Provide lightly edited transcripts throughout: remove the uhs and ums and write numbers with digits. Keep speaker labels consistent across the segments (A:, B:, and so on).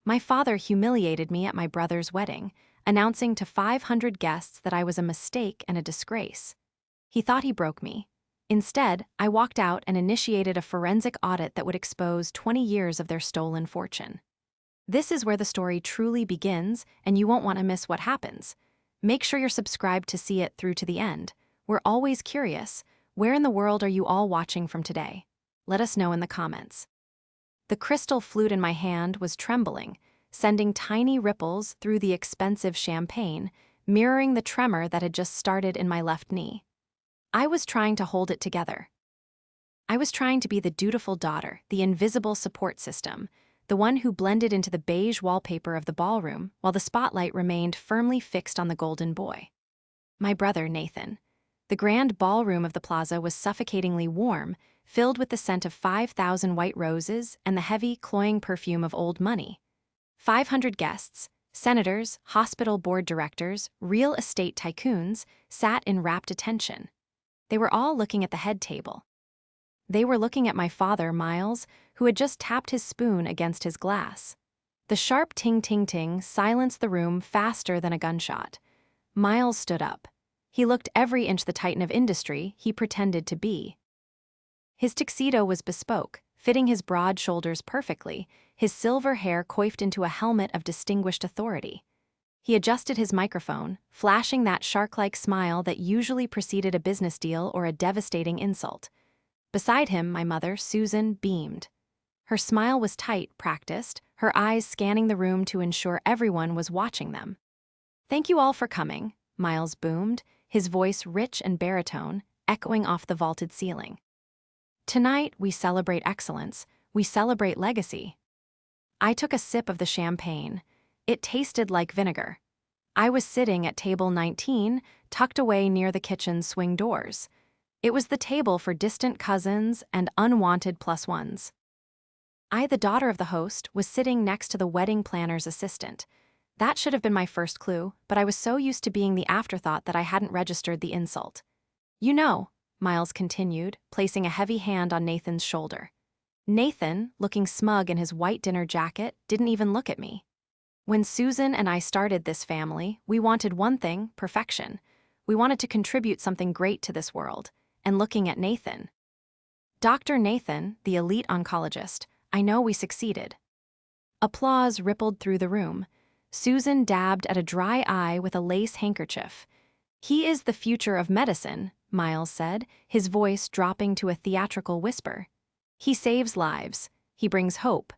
A: My father humiliated me at my brother's wedding, announcing to 500 guests that I was a mistake and a disgrace. He thought he broke me. Instead, I walked out and initiated a forensic audit that would expose 20 years of their stolen fortune. This is where the story truly begins, and you won't want to miss what happens. Make sure you're subscribed to see it through to the end. We're always curious. Where in the world are you all watching from today? Let us know in the comments. The crystal flute in my hand was trembling, sending tiny ripples through the expensive champagne, mirroring the tremor that had just started in my left knee. I was trying to hold it together. I was trying to be the dutiful daughter, the invisible support system, the one who blended into the beige wallpaper of the ballroom while the spotlight remained firmly fixed on the golden boy. My brother, Nathan. The grand ballroom of the plaza was suffocatingly warm, filled with the scent of 5,000 white roses and the heavy, cloying perfume of old money. 500 guests, senators, hospital board directors, real estate tycoons, sat in rapt attention. They were all looking at the head table. They were looking at my father, Miles, who had just tapped his spoon against his glass. The sharp ting-ting-ting silenced the room faster than a gunshot. Miles stood up. He looked every inch the titan of industry he pretended to be. His tuxedo was bespoke, fitting his broad shoulders perfectly, his silver hair coiffed into a helmet of distinguished authority. He adjusted his microphone, flashing that shark-like smile that usually preceded a business deal or a devastating insult. Beside him, my mother, Susan, beamed. Her smile was tight, practiced, her eyes scanning the room to ensure everyone was watching them. "Thank you all for coming," Miles boomed, his voice rich and baritone, echoing off the vaulted ceiling. "Tonight, we celebrate excellence, we celebrate legacy." I took a sip of the champagne. It tasted like vinegar. I was sitting at table 19, tucked away near the kitchen's swing doors. It was the table for distant cousins and unwanted plus-ones. I, the daughter of the host, was sitting next to the wedding planner's assistant. That should have been my first clue, but I was so used to being the afterthought that I hadn't registered the insult. "You know," Miles continued, placing a heavy hand on Nathan's shoulder. Nathan, looking smug in his white dinner jacket, didn't even look at me. "When Susan and I started this family, we wanted one thing, perfection. We wanted to contribute something great to this world. And looking at Nathan. Dr. Nathan, the elite oncologist, I know we succeeded." Applause rippled through the room. Susan dabbed at a dry eye with a lace handkerchief. "He is the future of medicine," Miles said, his voice dropping to a theatrical whisper. "He saves lives. He brings hope.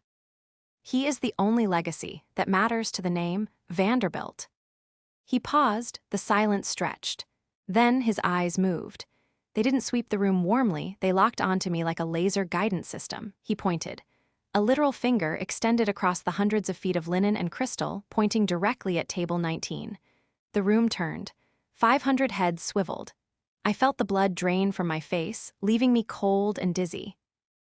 A: He is the only legacy that matters to the name Vanderbilt." He paused, the silence stretched. Then his eyes moved. They didn't sweep the room warmly, they locked onto me like a laser guidance system, he pointed. A literal finger extended across the hundreds of feet of linen and crystal, pointing directly at table 19. The room turned. 500 heads swiveled. I felt the blood drain from my face, leaving me cold and dizzy.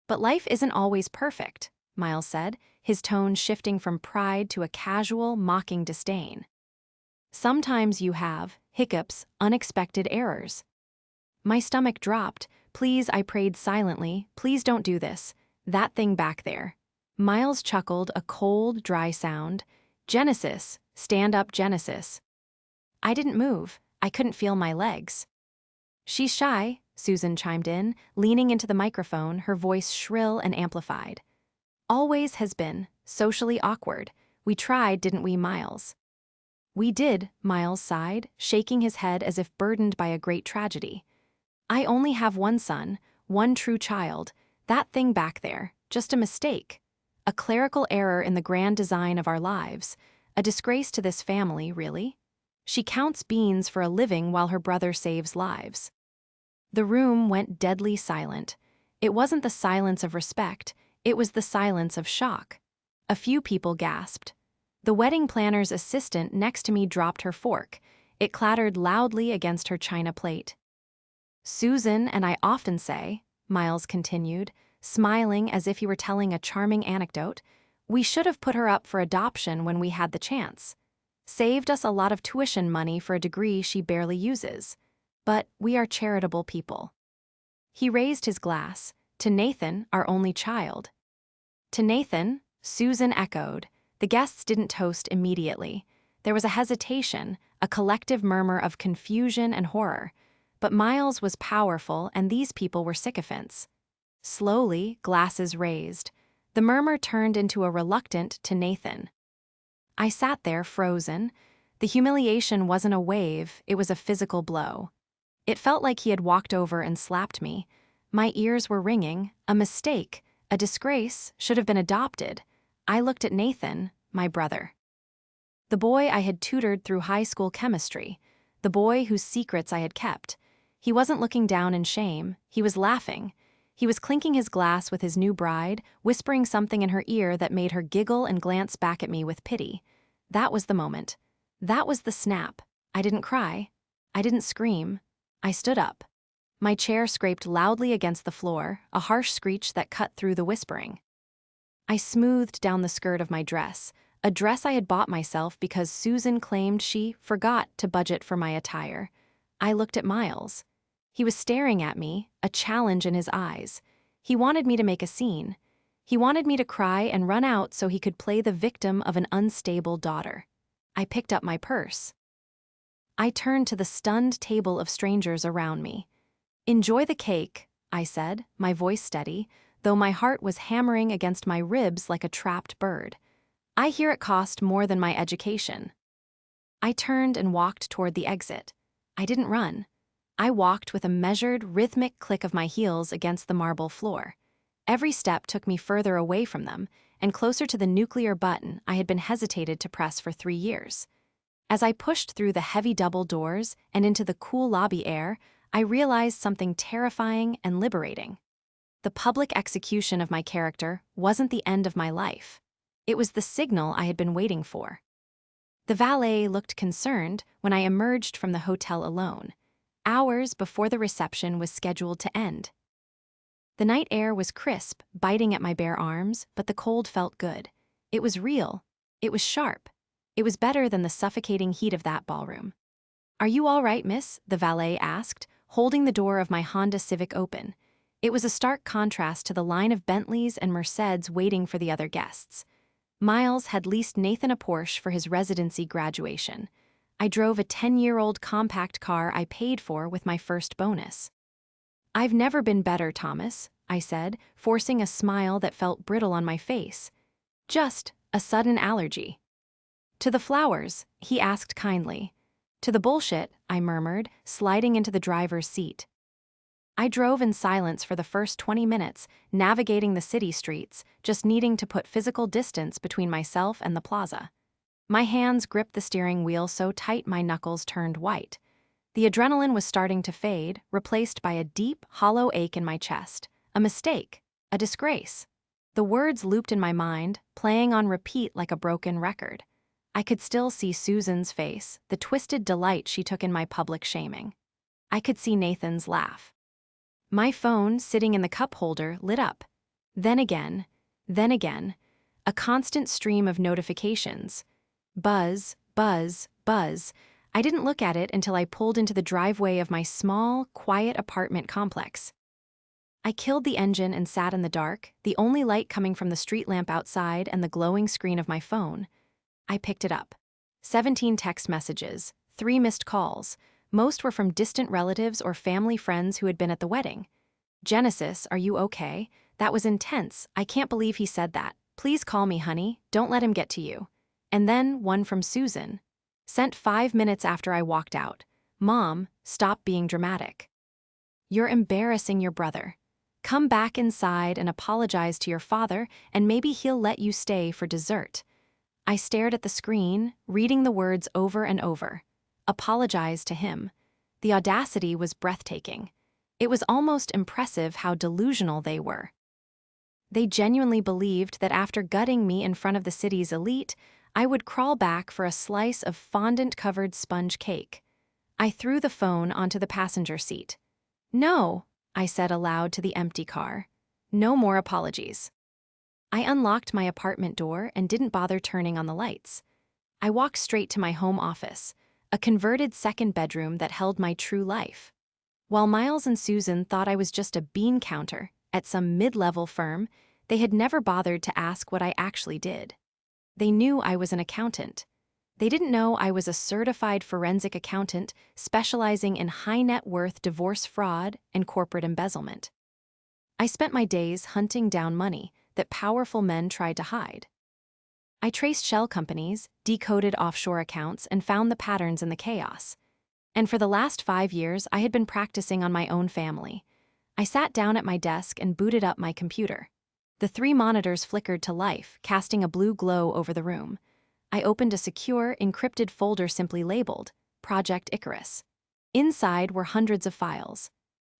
A: "But life isn't always perfect," Miles said, his tone shifting from pride to a casual, mocking disdain. "Sometimes you have hiccups, unexpected errors." My stomach dropped. "Please," I prayed silently, "please don't do this. That thing back there." Miles chuckled, a cold, dry sound. "Genesis, stand up, Genesis." I didn't move. I couldn't feel my legs. "She's shy," Susan chimed in, leaning into the microphone, her voice shrill and amplified. "Always has been, socially awkward. We tried, didn't we, Miles?" "We did," Miles sighed, shaking his head as if burdened by a great tragedy. "I only have one son, one true child. That thing back there, just a mistake. A clerical error in the grand design of our lives. A disgrace to this family, really. She counts beans for a living while her brother saves lives." The room went deadly silent. It wasn't the silence of respect, it was the silence of shock. A few people gasped. The wedding planner's assistant next to me dropped her fork. It clattered loudly against her china plate. "Susan and I often say," Miles continued, smiling as if he were telling a charming anecdote, "we should have put her up for adoption when we had the chance. Saved us a lot of tuition money for a degree she barely uses. But we are charitable people." He raised his glass. "To Nathan, our only child." "To Nathan," Susan echoed. The guests didn't toast immediately. There was a hesitation, a collective murmur of confusion and horror. But Miles was powerful, and these people were sycophants. Slowly, glasses raised. The murmur turned into a reluctant to Nathan. I sat there, frozen. The humiliation wasn't a wave, it was a physical blow. It felt like he had walked over and slapped me. My ears were ringing. A mistake, a disgrace, should have been adopted. I looked at Nathan, my brother. The boy I had tutored through high school chemistry. The boy whose secrets I had kept. He wasn't looking down in shame, he was laughing. He was clinking his glass with his new bride, whispering something in her ear that made her giggle and glance back at me with pity. That was the moment. That was the snap. I didn't cry. I didn't scream. I stood up. My chair scraped loudly against the floor, a harsh screech that cut through the whispering. I smoothed down the skirt of my dress, a dress I had bought myself because Susan claimed she forgot to budget for my attire. I looked at Miles. He was staring at me, a challenge in his eyes. He wanted me to make a scene. He wanted me to cry and run out so he could play the victim of an unstable daughter. I picked up my purse. I turned to the stunned table of strangers around me. "Enjoy the cake," I said, my voice steady, though my heart was hammering against my ribs like a trapped bird. "I hear it cost more than my education." I turned and walked toward the exit. I didn't run. I walked with a measured, rhythmic click of my heels against the marble floor. Every step took me further away from them, and closer to the nuclear button I had been hesitated to press for 3 years. As I pushed through the heavy double doors and into the cool lobby air, I realized something terrifying and liberating. The public execution of my character wasn't the end of my life. It was the signal I had been waiting for. The valet looked concerned when I emerged from the hotel alone, hours before the reception was scheduled to end. The night air was crisp, biting at my bare arms, but the cold felt good. It was real. It was sharp. It was better than the suffocating heat of that ballroom. "Are you all right, miss?" the valet asked, holding the door of my Honda Civic open. It was a stark contrast to the line of Bentleys and Merceds waiting for the other guests. Miles had leased Nathan a Porsche for his residency graduation. I drove a 10-year-old compact car I paid for with my first bonus. "I've never been better, Thomas," I said, forcing a smile that felt brittle on my face. "Just a sudden allergy." "To the flowers?" he asked kindly. "To the bullshit," I murmured, sliding into the driver's seat. I drove in silence for the first 20 minutes, navigating the city streets, just needing to put physical distance between myself and the plaza. My hands gripped the steering wheel so tight my knuckles turned white. The adrenaline was starting to fade, replaced by a deep, hollow ache in my chest. A mistake. A disgrace. The words looped in my mind, playing on repeat like a broken record. I could still see Susan's face, the twisted delight she took in my public shaming. I could see Nathan's laugh. My phone, sitting in the cup holder, lit up. Then again, a constant stream of notifications. Buzz, buzz, buzz. I didn't look at it until I pulled into the driveway of my small, quiet apartment complex. I killed the engine and sat in the dark, the only light coming from the street lamp outside and the glowing screen of my phone. I picked it up. 17 text messages, 3 missed calls. Most were from distant relatives or family friends who had been at the wedding. "Genesis, are you okay? That was intense. I can't believe he said that. Please call me, honey. Don't let him get to you." And then one from Susan. Sent 5 minutes after I walked out. "Mom, stop being dramatic. You're embarrassing your brother. Come back inside and apologize to your father, and maybe he'll let you stay for dessert." I stared at the screen, reading the words over and over. Apologize to him. The audacity was breathtaking. It was almost impressive how delusional they were. They genuinely believed that after gutting me in front of the city's elite, I would crawl back for a slice of fondant-covered sponge cake. I threw the phone onto the passenger seat. "No," I said aloud to the empty car. "No more apologies." I unlocked my apartment door and didn't bother turning on the lights. I walked straight to my home office, a converted second bedroom that held my true life. While Miles and Susan thought I was just a bean counter at some mid-level firm, they had never bothered to ask what I actually did. They knew I was an accountant. They didn't know I was a certified forensic accountant specializing in high net worth divorce fraud and corporate embezzlement. I spent my days hunting down money that powerful men tried to hide. I traced shell companies, decoded offshore accounts, and found the patterns in the chaos. And for the last 5 years, I had been practicing on my own family. I sat down at my desk and booted up my computer. The 3 monitors flickered to life, casting a blue glow over the room. I opened a secure, encrypted folder simply labeled Project Icarus. Inside were hundreds of files.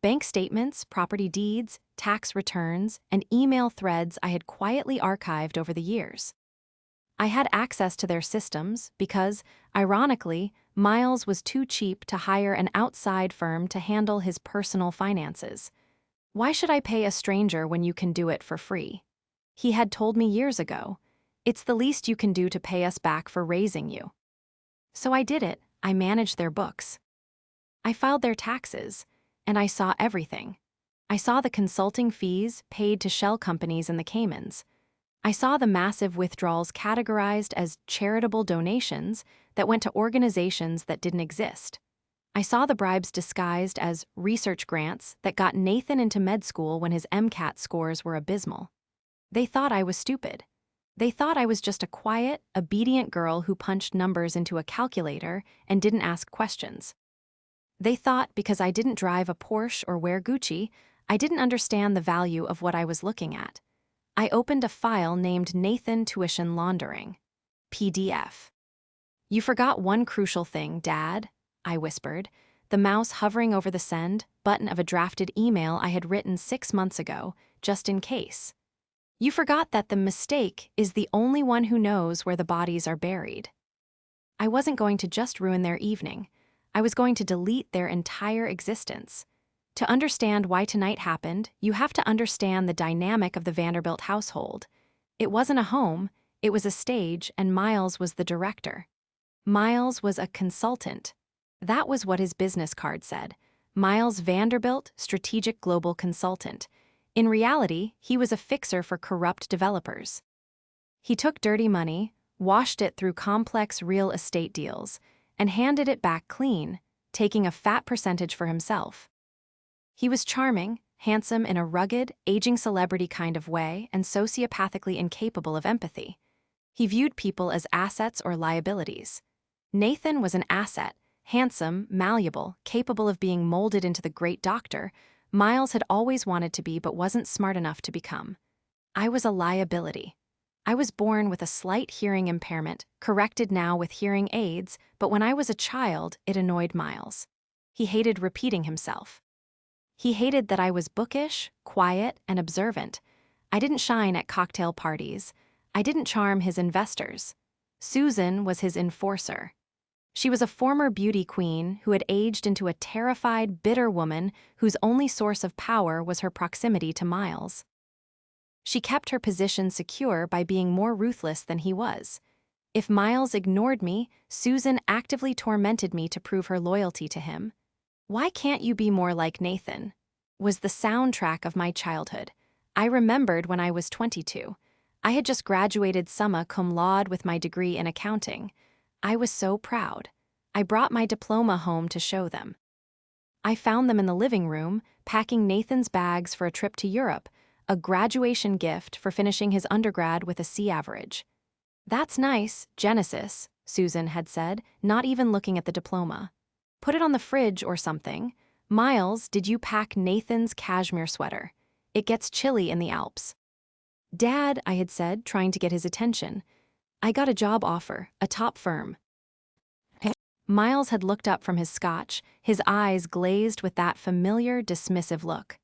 A: Bank statements, property deeds, tax returns, and email threads I had quietly archived over the years. I had access to their systems because, ironically, Miles was too cheap to hire an outside firm to handle his personal finances. Why should I pay a stranger when you can do it for free? He had told me years ago, it's the least you can do to pay us back for raising you. So I did it. I managed their books. I filed their taxes, and I saw everything. I saw the consulting fees paid to shell companies in the Caymans. I saw the massive withdrawals categorized as charitable donations that went to organizations that didn't exist. I saw the bribes disguised as research grants that got Nathan into med school when his MCAT scores were abysmal. They thought I was stupid. They thought I was just a quiet, obedient girl who punched numbers into a calculator and didn't ask questions. They thought because I didn't drive a Porsche or wear Gucci, I didn't understand the value of what I was looking at. I opened a file named Nathan Tuition Laundering. PDF. You forgot one crucial thing, Dad, I whispered, the mouse hovering over the send button of a drafted email I had written 6 months ago, just in case. You forgot that the mistake is the only one who knows where the bodies are buried. I wasn't going to just ruin their evening. I was going to delete their entire existence. To understand why tonight happened, you have to understand the dynamic of the Vanderbilt household. It wasn't a home, it was a stage, and Miles was the director. Miles was a consultant. That was what his business card said. Miles Vanderbilt, Strategic Global Consultant. In reality, he was a fixer for corrupt developers. He took dirty money, washed it through complex real estate deals, and handed it back clean, taking a fat percentage for himself. He was charming, handsome in a rugged, aging celebrity kind of way, and sociopathically incapable of empathy. He viewed people as assets or liabilities. Nathan was an asset, handsome, malleable, capable of being molded into the great doctor Miles had always wanted to be but wasn't smart enough to become. I was a liability. I was born with a slight hearing impairment, corrected now with hearing aids, but when I was a child, it annoyed Miles. He hated repeating himself. He hated that I was bookish, quiet, and observant. I didn't shine at cocktail parties. I didn't charm his investors. Susan was his enforcer. She was a former beauty queen who had aged into a terrified, bitter woman whose only source of power was her proximity to Miles. She kept her position secure by being more ruthless than he was. If Miles ignored me, Susan actively tormented me to prove her loyalty to him. "Why can't you be more like Nathan?" was the soundtrack of my childhood. I remembered when I was 22. I had just graduated summa cum laude with my degree in accounting. I was so proud. I brought my diploma home to show them. I found them in the living room, packing Nathan's bags for a trip to Europe, a graduation gift for finishing his undergrad with a C average. "That's nice, Genesis," Susan had said, not even looking at the diploma. "Put it on the fridge or something. Miles, did you pack Nathan's cashmere sweater? It gets chilly in the Alps." "Dad," I had said, trying to get his attention. "I got a job offer, a top firm." Miles had looked up from his scotch, his eyes glazed with that familiar, dismissive look.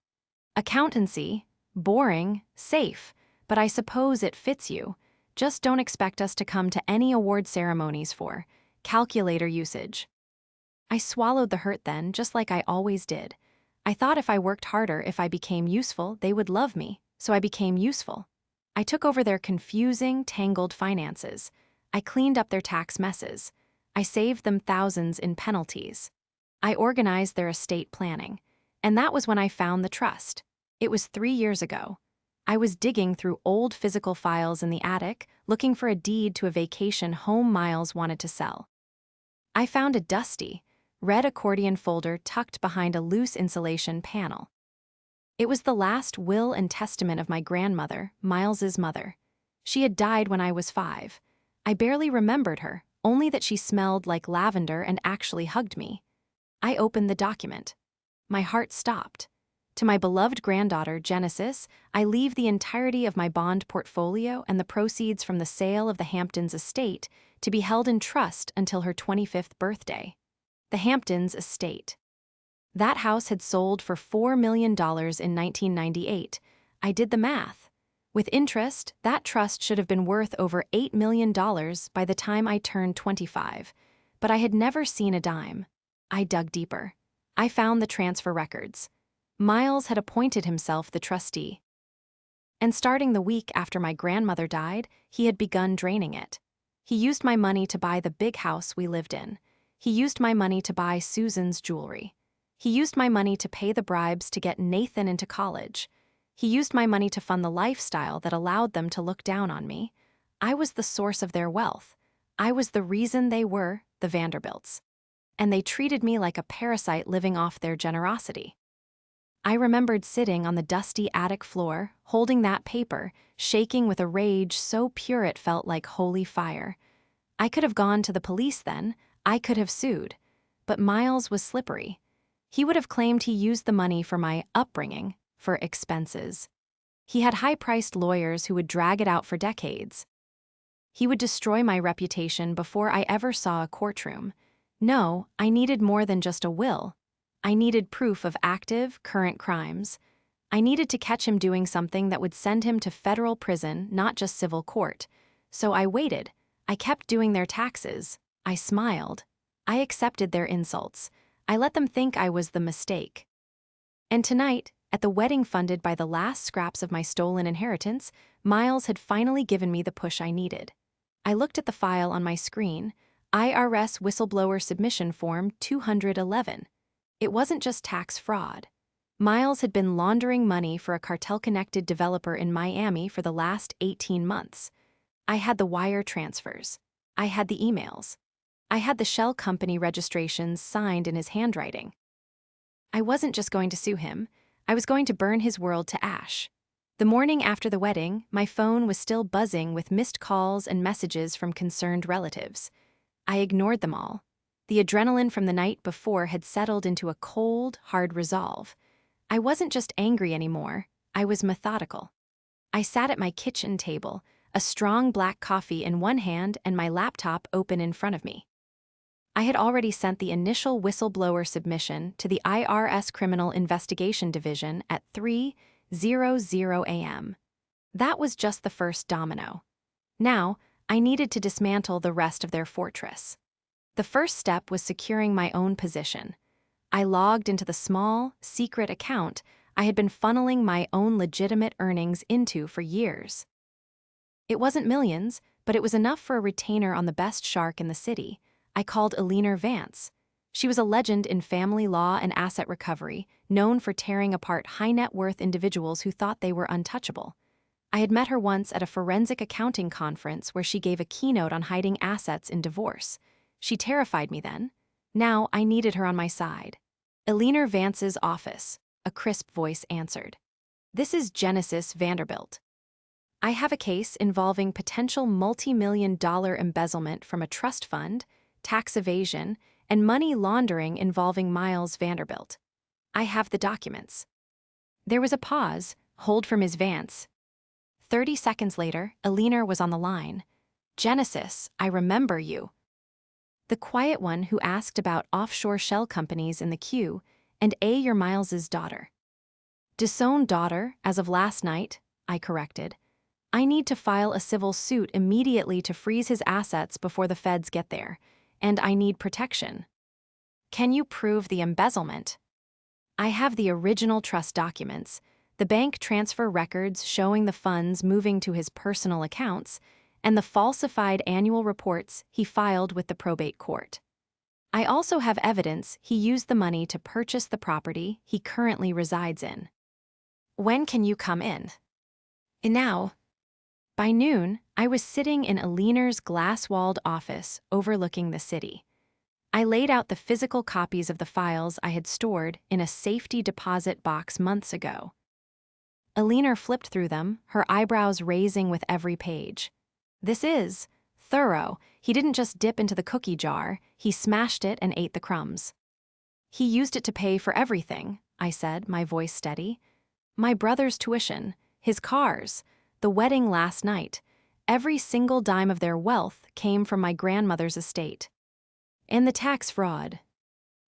A: "Accountancy? Boring, safe, but I suppose it fits you. Just don't expect us to come to any award ceremonies for calculator usage." I swallowed the hurt then, just like I always did. I thought if I worked harder, if I became useful, they would love me, so I became useful. I took over their confusing, tangled finances. I cleaned up their tax messes. I saved them thousands in penalties. I organized their estate planning. And that was when I found the trust. It was 3 years ago. I was digging through old physical files in the attic, looking for a deed to a vacation home Miles wanted to sell. I found a dusty, red accordion folder tucked behind a loose insulation panel. It was the last will and testament of my grandmother, Miles's mother. She had died when I was 5. I barely remembered her, only that she smelled like lavender and actually hugged me. I opened the document. My heart stopped. To my beloved granddaughter, Genesis, I leave the entirety of my bond portfolio and the proceeds from the sale of the Hamptons estate to be held in trust until her 25th birthday. The Hamptons estate. That house had sold for $4 million in 1998. I did the math. With interest, that trust should have been worth over $8 million by the time I turned 25. But I had never seen a dime. I dug deeper. I found the transfer records. Miles had appointed himself the trustee. And starting the week after my grandmother died, he had begun draining it. He used my money to buy the big house we lived in. He used my money to buy Susan's jewelry. He used my money to pay the bribes to get Nathan into college. He used my money to fund the lifestyle that allowed them to look down on me. I was the source of their wealth. I was the reason they were the Vanderbilts. And they treated me like a parasite living off their generosity. I remembered sitting on the dusty attic floor, holding that paper, shaking with a rage so pure it felt like holy fire. I could have gone to the police then. I could have sued. But Miles was slippery. He would have claimed he used the money for my upbringing, for expenses. He had high-priced lawyers who would drag it out for decades. He would destroy my reputation before I ever saw a courtroom. No, I needed more than just a will. I needed proof of active, current crimes. I needed to catch him doing something that would send him to federal prison, not just civil court. So I waited. I kept doing their taxes. I smiled. I accepted their insults. I let them think I was the mistake. And tonight, at the wedding funded by the last scraps of my stolen inheritance, Miles had finally given me the push I needed. I looked at the file on my screen, IRS Whistleblower Submission Form 211. It wasn't just tax fraud. Miles had been laundering money for a cartel-connected developer in Miami for the last 18 months. I had the wire transfers. I had the emails. I had the shell company registrations signed in his handwriting. I wasn't just going to sue him. I was going to burn his world to ash. The morning after the wedding, my phone was still buzzing with missed calls and messages from concerned relatives. I ignored them all. The adrenaline from the night before had settled into a cold, hard resolve. I wasn't just angry anymore. I was methodical. I sat at my kitchen table, a strong black coffee in one hand and my laptop open in front of me. I had already sent the initial whistleblower submission to the IRS Criminal Investigation Division at 3:00 a.m. That was just the first domino. Now, I needed to dismantle the rest of their fortress. The first step was securing my own position. I logged into the small, secret account I had been funneling my own legitimate earnings into for years. It wasn't millions, but it was enough for a retainer on the best shark in the city. I called Eleanor Vance. She was a legend in family law and asset recovery, known for tearing apart high-net-worth individuals who thought they were untouchable. I had met her once at a forensic accounting conference where she gave a keynote on hiding assets in divorce. She terrified me then. Now I needed her on my side. Eleanor Vance's office, a crisp voice answered. This is Genesis Vanderbilt. I have a case involving potential multi-million-dollar embezzlement from a trust fund, tax evasion, and money laundering involving Miles Vanderbilt. I have the documents. There was a pause, hold from Ms. Vance. 30 seconds later, Eleanor was on the line. Genesis, I remember you. The quiet one who asked about offshore shell companies in the queue, and you're Miles's daughter. Disowned daughter, as of last night, I corrected. I need to file a civil suit immediately to freeze his assets before the feds get there, and I need protection. Can you prove the embezzlement? I have the original trust documents, the bank transfer records showing the funds moving to his personal accounts, and the falsified annual reports he filed with the probate court. I also have evidence he used the money to purchase the property he currently resides in. When can you come in? And now, by noon, I was sitting in Aliner's glass-walled office overlooking the city. I laid out the physical copies of the files I had stored in a safety deposit box months ago. Aliner flipped through them, her eyebrows raising with every page. This is thorough. He didn't just dip into the cookie jar, he smashed it and ate the crumbs. He used it to pay for everything, I said, my voice steady. My brother's tuition, his cars, the wedding last night. Every single dime of their wealth came from my grandmother's estate. And the tax fraud.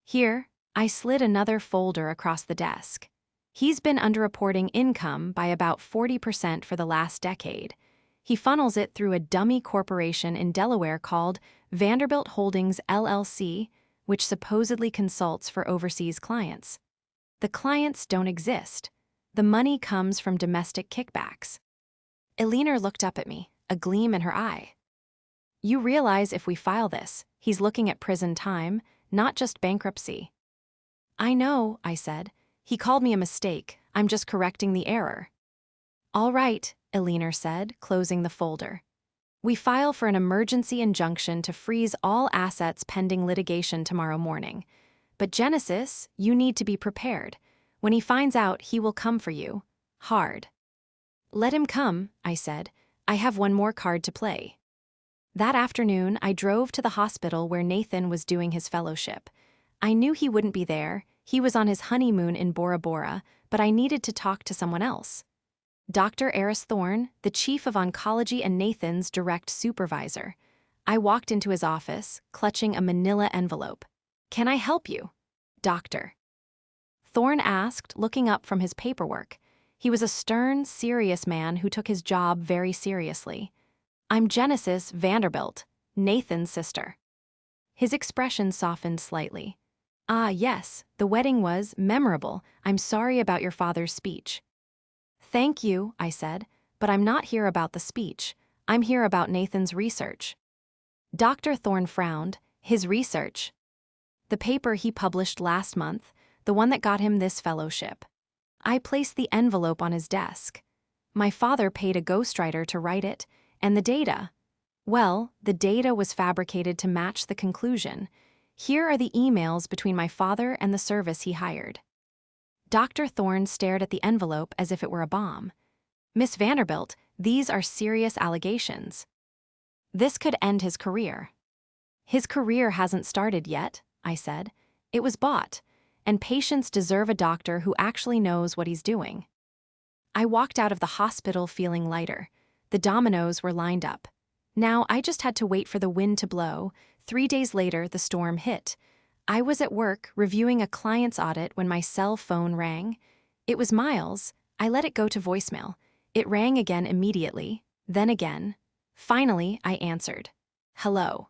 A: Here, I slid another folder across the desk. He's been underreporting income by about 40% for the last decade. He funnels it through a dummy corporation in Delaware called Vanderbilt Holdings LLC, which supposedly consults for overseas clients. The clients don't exist. The money comes from domestic kickbacks. Aliner looked up at me, a gleam in her eye. You realize if we file this, he's looking at prison time, not just bankruptcy. I know, I said. He called me a mistake. I'm just correcting the error. All right, Aliner said, closing the folder. We file for an emergency injunction to freeze all assets pending litigation tomorrow morning. But Genesis, you need to be prepared. When he finds out, he will come for you. Hard. Let him come, I said. I have one more card to play. That afternoon, I drove to the hospital where Nathan was doing his fellowship. I knew he wouldn't be there. He was on his honeymoon in Bora Bora, but I needed to talk to someone else. Dr. Eris Thorne, the chief of oncology and Nathan's direct supervisor. I walked into his office, clutching a manila envelope. Can I help you, doctor? Thorne asked, looking up from his paperwork. He was a stern, serious man who took his job very seriously. I'm Genesis Vanderbilt, Nathan's sister. His expression softened slightly. Ah, yes, the wedding was memorable. I'm sorry about your father's speech. Thank you, I said, but I'm not here about the speech. I'm here about Nathan's research. Dr. Thorne frowned. His research? The paper he published last month, the one that got him this fellowship. I placed the envelope on his desk. My father paid a ghostwriter to write it, and the data. Well, the data was fabricated to match the conclusion. Here are the emails between my father and the service he hired. Dr. Thorne stared at the envelope as if it were a bomb. Miss Vanderbilt, these are serious allegations. This could end his career. His career hasn't started yet, I said. It was bought, and patients deserve a doctor who actually knows what he's doing. I walked out of the hospital feeling lighter. The dominoes were lined up. Now I just had to wait for the wind to blow. 3 days later, the storm hit. I was at work reviewing a client's audit when my cell phone rang. It was Miles. I let it go to voicemail. It rang again immediately, then again. Finally, I answered. Hello.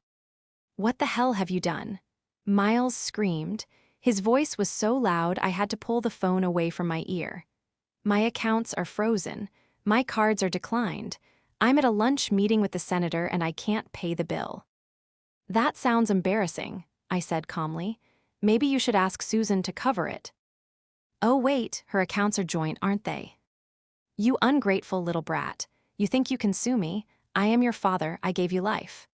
A: What the hell have you done? Miles screamed. His voice was so loud I had to pull the phone away from my ear. My accounts are frozen. My cards are declined. I'm at a lunch meeting with the senator and I can't pay the bill. That sounds embarrassing, I said calmly. Maybe you should ask Susan to cover it. Oh wait, her accounts are joint, aren't they? You ungrateful little brat. You think you can sue me? I am your father, I gave you life.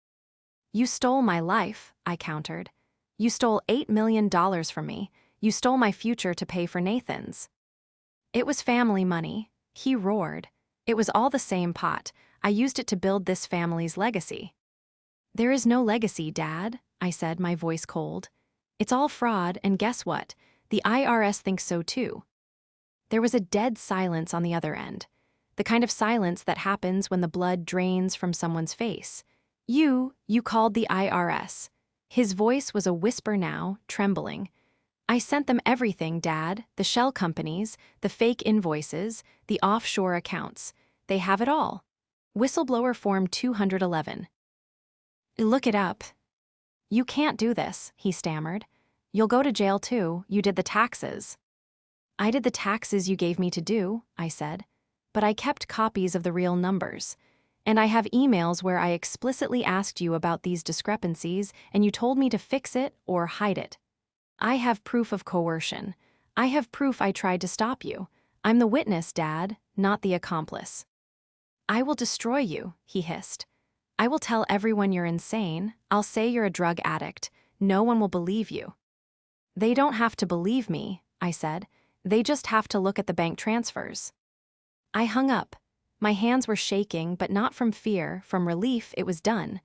A: You stole my life, I countered. You stole $8 million from me. You stole my future to pay for Nathan's. It was family money, he roared. It was all the same pot. I used it to build this family's legacy. There is no legacy, Dad, I said, my voice cold. It's all fraud, and guess what? The IRS thinks so too. There was a dead silence on the other end, the kind of silence that happens when the blood drains from someone's face. You called the IRS. His voice was a whisper now, trembling. I sent them everything, Dad, the shell companies, the fake invoices, the offshore accounts. They have it all. Whistleblower Form 211. Look it up. You can't do this, he stammered. You'll go to jail too. You did the taxes. I did the taxes you gave me to do, I said. But I kept copies of the real numbers. And I have emails where I explicitly asked you about these discrepancies and you told me to fix it or hide it. I have proof of coercion. I have proof I tried to stop you. I'm the witness, Dad, not the accomplice. I will destroy you, he hissed. I will tell everyone you're insane. I'll say you're a drug addict. No one will believe you. They don't have to believe me, I said. They just have to look at the bank transfers. I hung up. My hands were shaking, but not from fear, from relief. It was done.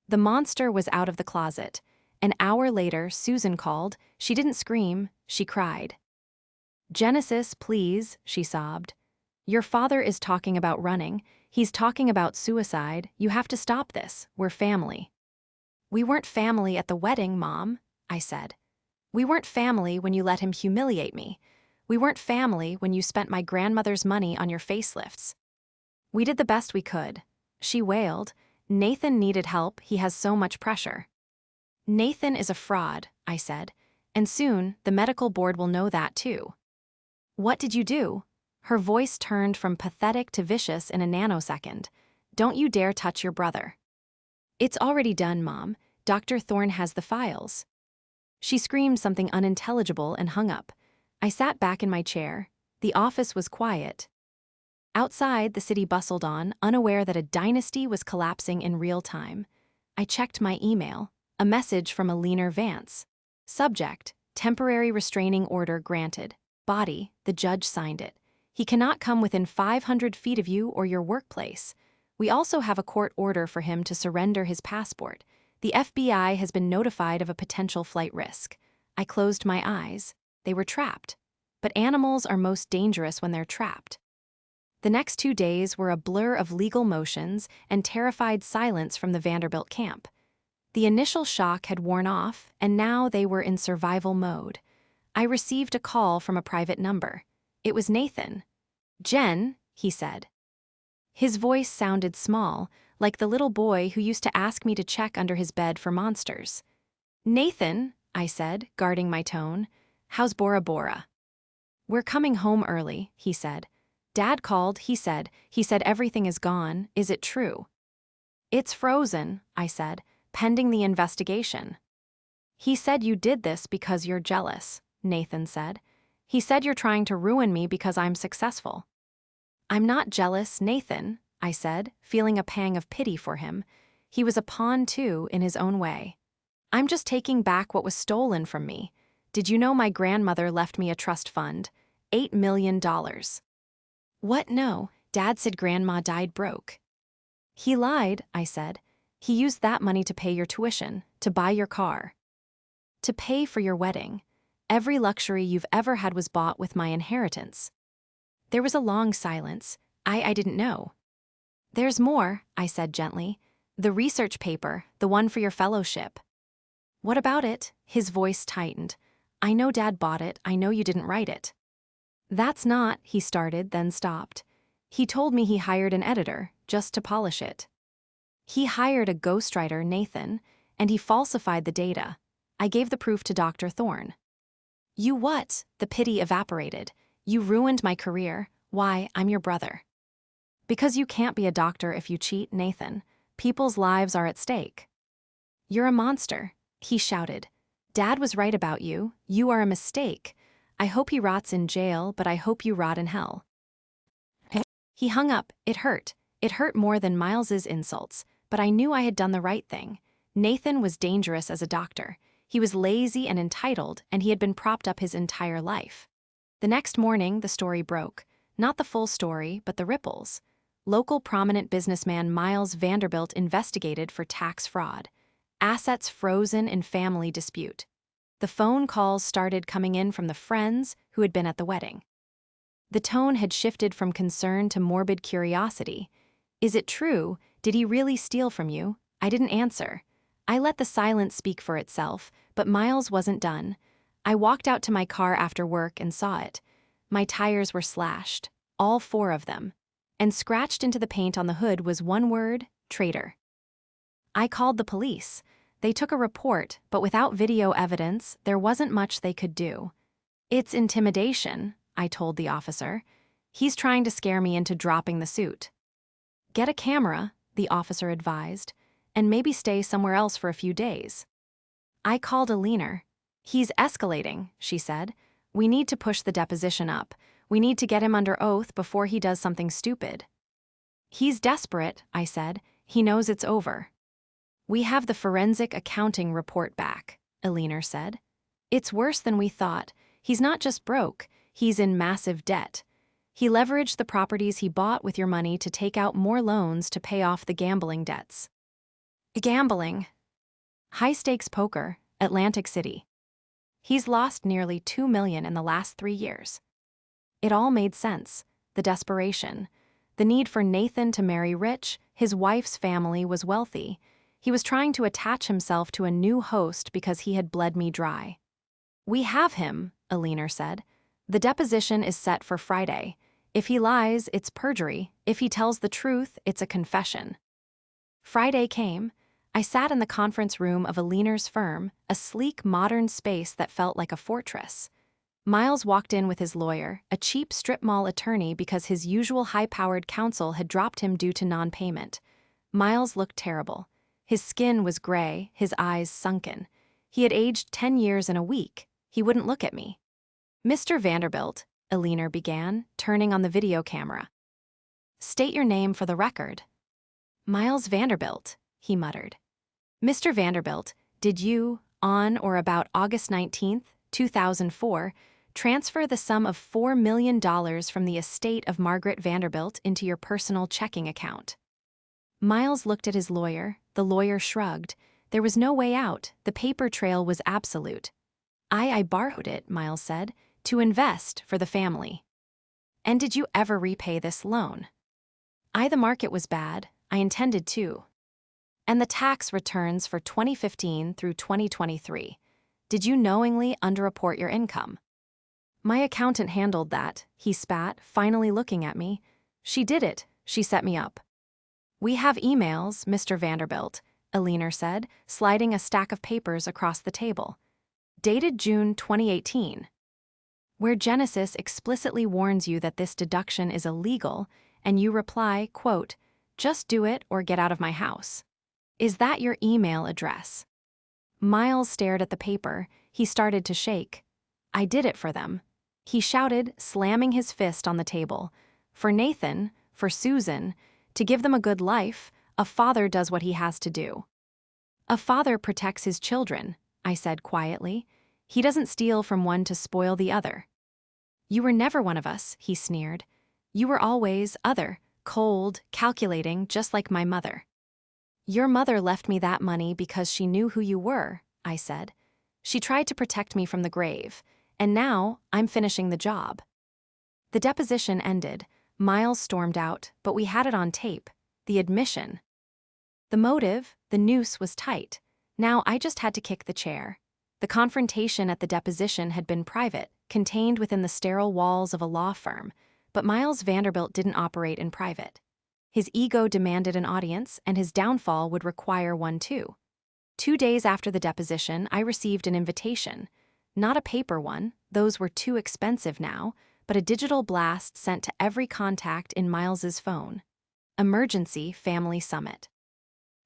A: The monster was out of the closet. An hour later, Susan called. She didn't scream, she cried. Genesis, please, she sobbed. Your father is talking about running. He's talking about suicide. You have to stop this. We're family. We weren't family at the wedding, Mom, I said. We weren't family when you let him humiliate me. We weren't family when you spent my grandmother's money on your facelifts. We did the best we could. She wailed. Nathan needed help. He has so much pressure. Nathan is a fraud, I said, and soon the medical board will know that too. What did you do? Her voice turned from pathetic to vicious in a nanosecond. Don't you dare touch your brother. It's already done, Mom. Dr. Thorne has the files. She screamed something unintelligible and hung up. I sat back in my chair. The office was quiet. Outside, the city bustled on, unaware that a dynasty was collapsing in real time. I checked my email. A message from Alina Vance. Subject, temporary restraining order granted. Body, the judge signed it. He cannot come within 500 feet of you or your workplace. We also have a court order for him to surrender his passport. The FBI has been notified of a potential flight risk. I closed my eyes. They were trapped. But animals are most dangerous when they're trapped. The next 2 days were a blur of legal motions and terrified silence from the Vanderbilt camp. The initial shock had worn off, and now they were in survival mode. I received a call from a private number. It was Nathan. Jen, he said. His voice sounded small, like the little boy who used to ask me to check under his bed for monsters. Nathan, I said, guarding my tone, how's Bora Bora? We're coming home early, he said. Dad called, he said everything is gone. Is it true? It's frozen, I said, pending the investigation. He said you did this because you're jealous, Nathan said. He said you're trying to ruin me because I'm successful. I'm not jealous, Nathan, I said, feeling a pang of pity for him. He was a pawn too, in his own way. I'm just taking back what was stolen from me. Did you know my grandmother left me a trust fund? $8 million. What? No, Dad said Grandma died broke. He lied, I said. He used that money to pay your tuition, to buy your car, to pay for your wedding. Every luxury you've ever had was bought with my inheritance. There was a long silence. I didn't know. There's more, I said gently. The research paper, the one for your fellowship. What about it? His voice tightened. I know Dad bought it. I know you didn't write it. That's not, he started, then stopped. He told me he hired an editor, just to polish it. He hired a ghostwriter, Nathan, and he falsified the data. I gave the proof to Dr. Thorne. You what? The pity evaporated. You ruined my career. Why, I'm your brother. Because you can't be a doctor if you cheat, Nathan. People's lives are at stake. You're a monster, he shouted. Dad was right about you. You are a mistake. I hope he rots in jail, but I hope you rot in hell. He hung up. It hurt. It hurt more than Miles's insults, but I knew I had done the right thing. Nathan was dangerous as a doctor. He was lazy and entitled, and he had been propped up his entire life. The next morning, the story broke. Not the full story, but the ripples. Local prominent businessman Miles Vanderbilt investigated for tax fraud. Assets frozen in family dispute. The phone calls started coming in from the friends who had been at the wedding. The tone had shifted from concern to morbid curiosity. Is it true? Did he really steal from you? I didn't answer. I let the silence speak for itself, but Miles wasn't done. I walked out to my car after work and saw it. My tires were slashed, all 4 of them, and scratched into the paint on the hood was one word, traitor. I called the police. They took a report, but without video evidence, there wasn't much they could do. It's intimidation, I told the officer. He's trying to scare me into dropping the suit. Get a camera, the officer advised, and maybe stay somewhere else for a few days. I called Alina. He's escalating, she said. We need to push the deposition up. We need to get him under oath before he does something stupid. He's desperate, I said. He knows it's over. We have the forensic accounting report back, Eleanor said. It's worse than we thought. He's not just broke, he's in massive debt. He leveraged the properties he bought with your money to take out more loans to pay off the gambling debts. Gambling. High-stakes poker, Atlantic City. He's lost nearly $2 million in the last 3 years. It all made sense. The desperation. The need for Nathan to marry rich, his wife's family was wealthy. He was trying to attach himself to a new host because he had bled me dry. We have him, Eleanor said. The deposition is set for Friday. If he lies, it's perjury. If he tells the truth, it's a confession. Friday came. I sat in the conference room of Eleanor's firm, a sleek, modern space that felt like a fortress. Miles walked in with his lawyer, a cheap strip mall attorney because his usual high-powered counsel had dropped him due to non-payment. Miles looked terrible. His skin was gray, his eyes sunken. He had aged 10 years in a week. He wouldn't look at me. Mr. Vanderbilt, Eleanor began, turning on the video camera. State your name for the record. Miles Vanderbilt, he muttered. Mr. Vanderbilt, did you, on or about August 19, 2004, transfer the sum of $4 million from the estate of Margaret Vanderbilt into your personal checking account? Miles looked at his lawyer. The lawyer shrugged. There was no way out. The paper trail was absolute. I borrowed it, Miles said, to invest for the family. And did you ever repay this loan? The market was bad. I intended to. And the tax returns for 2015 through 2023. Did you knowingly underreport your income? My accountant handled that, he spat, finally looking at me. She did it. She set me up. We have emails, Mr. Vanderbilt, Eleanor said, sliding a stack of papers across the table. Dated June 2018. Where Genesis explicitly warns you that this deduction is illegal, and you reply, quote, just do it or get out of my house. Is that your email address? Miles stared at the paper. He started to shake. I did it for them. He shouted, slamming his fist on the table. For Nathan, for Susan, to give them a good life, a father does what he has to do. A father protects his children, I said quietly. He doesn't steal from one to spoil the other. You were never one of us, he sneered. You were always other, cold, calculating, just like my mother. Your mother left me that money because she knew who you were, I said. She tried to protect me from the grave, and now I'm finishing the job. The deposition ended. Miles stormed out, but we had it on tape. The admission. The motive, the noose was tight. Now I just had to kick the chair. The confrontation at the deposition had been private, contained within the sterile walls of a law firm, but Miles Vanderbilt didn't operate in private. His ego demanded an audience, and his downfall would require one too. 2 days after the deposition, I received an invitation. Not a paper one, those were too expensive now, but a digital blast sent to every contact in Miles's phone. Emergency Family Summit.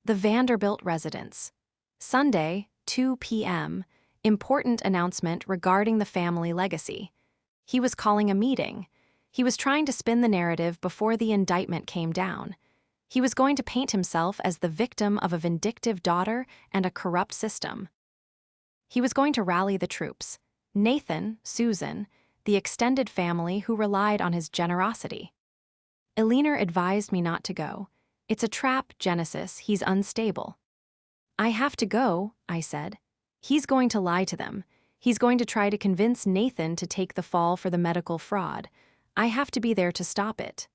A: The Vanderbilt residence. Sunday, 2 p.m., important announcement regarding the family legacy. He was calling a meeting. He was trying to spin the narrative before the indictment came down. He was going to paint himself as the victim of a vindictive daughter and a corrupt system. He was going to rally the troops. Nathan, Susan, the extended family who relied on his generosity. Eleanor advised me not to go. It's a trap, Genesis. He's unstable. I have to go, I said. He's going to lie to them. He's going to try to convince Nathan to take the fall for the medical fraud. I have to be there to stop it.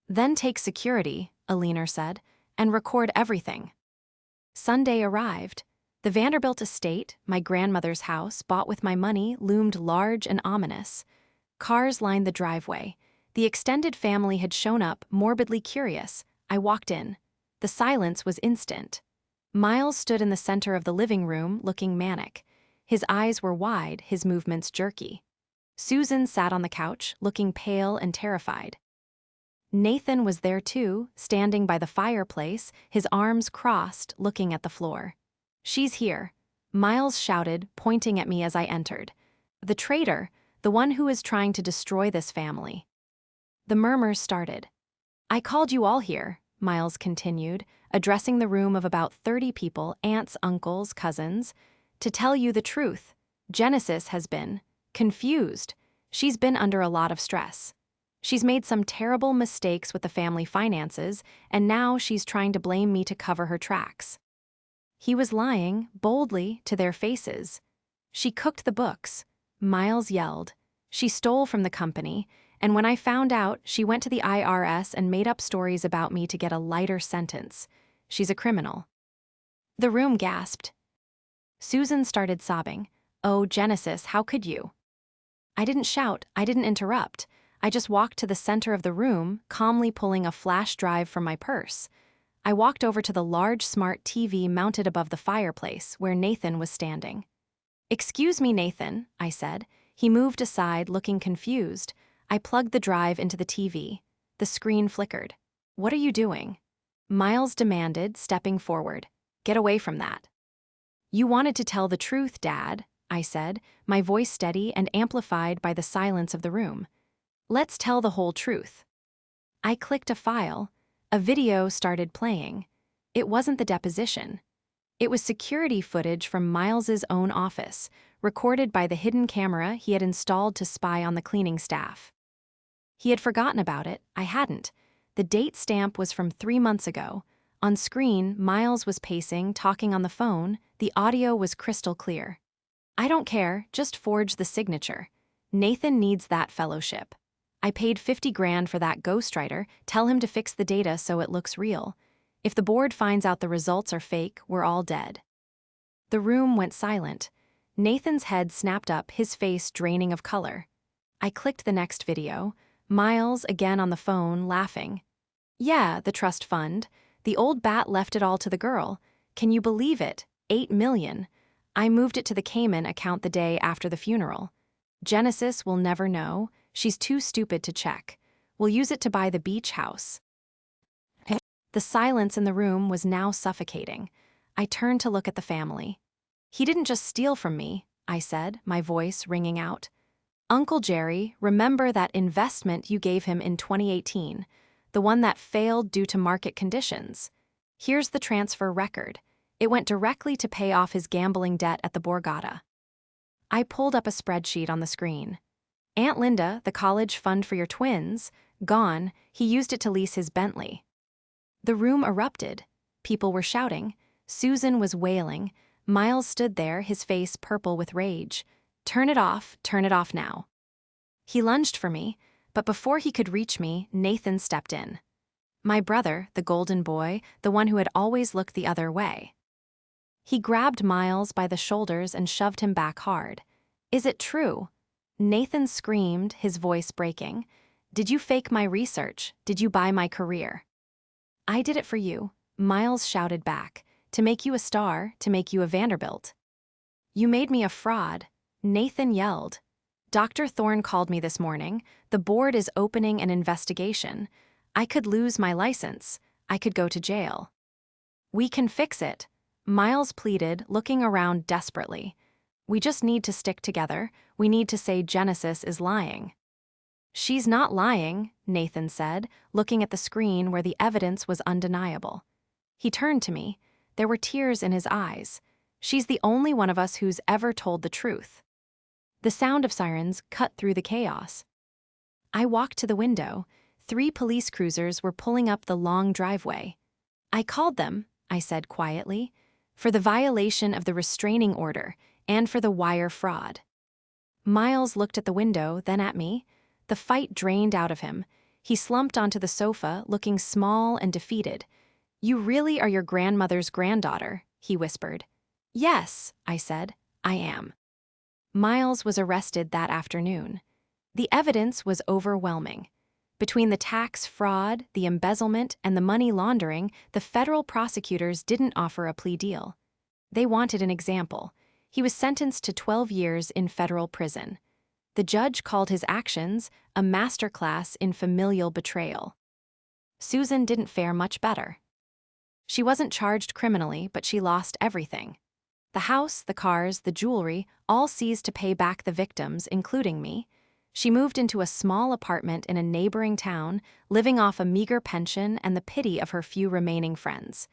A: Then take security, Eleanor said, and record everything. Sunday arrived. The Vanderbilt estate, my grandmother's house, bought with my money, loomed large and ominous. Cars lined the driveway. The extended family had shown up, morbidly curious. I walked in. The silence was instant. Miles stood in the center of the living room, looking manic. His eyes were wide, his movements jerky. Susan sat on the couch, looking pale and terrified. Nathan was there too, standing by the fireplace, his arms crossed, looking at the floor. She's here, Miles shouted, pointing at me as I entered. The traitor, the one who is trying to destroy this family. The murmurs started. I called you all here, Miles continued, addressing the room of about 30 people, aunts, uncles, cousins, to tell you the truth. Genesis has been confused. She's been under a lot of stress. She's made some terrible mistakes with the family finances, and now she's trying to blame me to cover her tracks. He was lying, boldly, to their faces. She cooked the books, Miles yelled. She stole from the company, and when I found out, she went to the IRS and made up stories about me to get a lighter sentence. She's a criminal. The room gasped. Susan started sobbing. Oh, Genesis, how could you? I didn't shout, I didn't interrupt. I just walked to the center of the room, calmly pulling a flash drive from my purse. I walked over to the large smart TV mounted above the fireplace where Nathan was standing. Excuse me, Nathan, I said. He moved aside, looking confused. I plugged the drive into the TV. The screen flickered. What are you doing? Miles demanded, stepping forward. Get away from that. You wanted to tell the truth, Dad, I said, my voice steady and amplified by the silence of the room. Let's tell the whole truth. I clicked a file. A video started playing. It wasn't the deposition. It was security footage from Miles's own office, recorded by the hidden camera he had installed to spy on the cleaning staff. He had forgotten about it. I hadn't. The date stamp was from 3 months ago. On screen, Miles was pacing, talking on the phone. The audio was crystal clear. I don't care, just forge the signature. Nathan needs that fellowship. I paid 50 grand for that ghostwriter. Tell him to fix the data so it looks real. If the board finds out the results are fake, we're all dead. The room went silent. Nathan's head snapped up, his face draining of color. I clicked the next video. Miles, again on the phone, laughing. Yeah, the trust fund. The old bat left it all to the girl. Can you believe it? 8 million. I moved it to the Cayman account the day after the funeral. Genesis will never know. She's too stupid to check. We'll use it to buy the beach house. The silence in the room was now suffocating. I turned to look at the family. He didn't just steal from me, I said, my voice ringing out. Uncle Jerry, remember that investment you gave him in 2018, the one that failed due to market conditions. Here's the transfer record. It went directly to pay off his gambling debt at the Borgata. I pulled up a spreadsheet on the screen. Aunt Linda, the college fund for your twins, gone. He used it to lease his Bentley. The room erupted. People were shouting. Susan was wailing. Miles stood there, his face purple with rage. Turn it off now. He lunged for me, but before he could reach me, Nathan stepped in. My brother, the golden boy, the one who had always looked the other way. He grabbed Miles by the shoulders and shoved him back hard. Is it true? Nathan screamed, his voice breaking. Did you fake my research? Did you buy my career? I did it for you, Miles shouted back, to make you a star, to make you a Vanderbilt. You made me a fraud, Nathan yelled. Dr. Thorne called me this morning. The board is opening an investigation. I could lose my license. I could go to jail. We can fix it, Miles pleaded, looking around desperately. We just need to stick together. We need to say Genesis is lying. She's not lying, Nathan said, looking at the screen where the evidence was undeniable. He turned to me. There were tears in his eyes. She's the only one of us who's ever told the truth. The sound of sirens cut through the chaos. I walked to the window. 3 police cruisers were pulling up the long driveway. I called them, I said quietly, for the violation of the restraining order and for the wire fraud. Miles looked at the window, then at me. The fight drained out of him. He slumped onto the sofa, looking small and defeated. You really are your grandmother's granddaughter, he whispered. Yes, I said, I am. Miles was arrested that afternoon. The evidence was overwhelming. Between the tax fraud, the embezzlement, and the money laundering, the federal prosecutors didn't offer a plea deal. They wanted an example. He was sentenced to 12 years in federal prison. The judge called his actions a masterclass in familial betrayal. Susan didn't fare much better. She wasn't charged criminally, but she lost everything. The house, the cars, the jewelry, all seized to pay back the victims, including me. She moved into a small apartment in a neighboring town, living off a meager pension and the pity of her few remaining friends.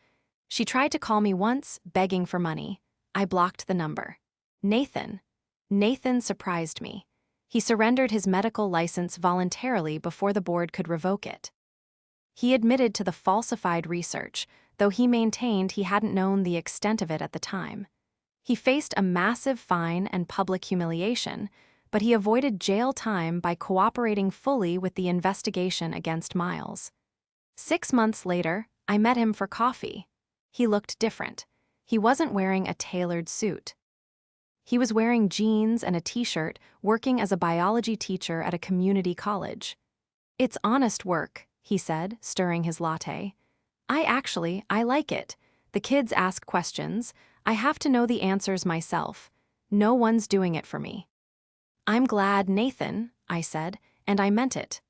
A: She tried to call me once, begging for money. I blocked the number. Nathan. Nathan surprised me. He surrendered his medical license voluntarily before the board could revoke it. He admitted to the falsified research, though he maintained he hadn't known the extent of it at the time. He faced a massive fine and public humiliation, but he avoided jail time by cooperating fully with the investigation against Miles. 6 months later, I met him for coffee. He looked different. He wasn't wearing a tailored suit. He was wearing jeans and a t-shirt, working as a biology teacher at a community college. "It's honest work," he said, stirring his latte. I like it. The kids ask questions. I have to know the answers myself. No one's doing it for me." "I'm glad, Nathan," I said, and I meant it.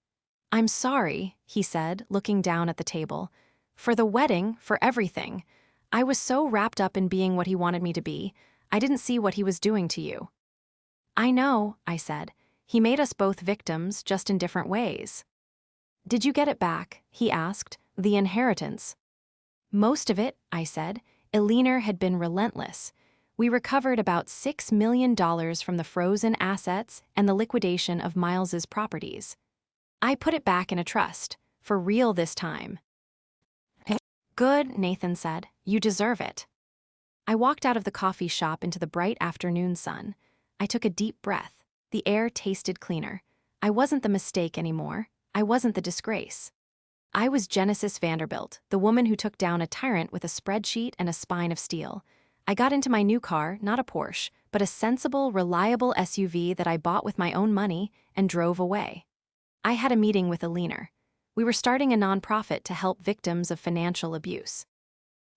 A: "I'm sorry," he said, looking down at the table. "For the wedding, for everything. I was so wrapped up in being what he wanted me to be, I didn't see what he was doing to you." "I know," I said. "He made us both victims, just in different ways." "Did you get it back?" he asked. "The inheritance?" "Most of it," I said. Elinor had been relentless. We recovered about $6 million from the frozen assets and the liquidation of Miles's properties. "I put it back in a trust, for real this time." "Good," Nathan said. "You deserve it." I walked out of the coffee shop into the bright afternoon sun. I took a deep breath. The air tasted cleaner. I wasn't the mistake anymore. I wasn't the disgrace. I was Genesis Vanderbilt, the woman who took down a tyrant with a spreadsheet and a spine of steel. I got into my new car, not a Porsche, but a sensible, reliable SUV that I bought with my own money, and drove away. I had a meeting with Elinor. We were starting a nonprofit to help victims of financial abuse.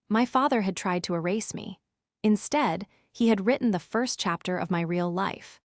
A: My father had tried to erase me. Instead, he had written the first chapter of my real life.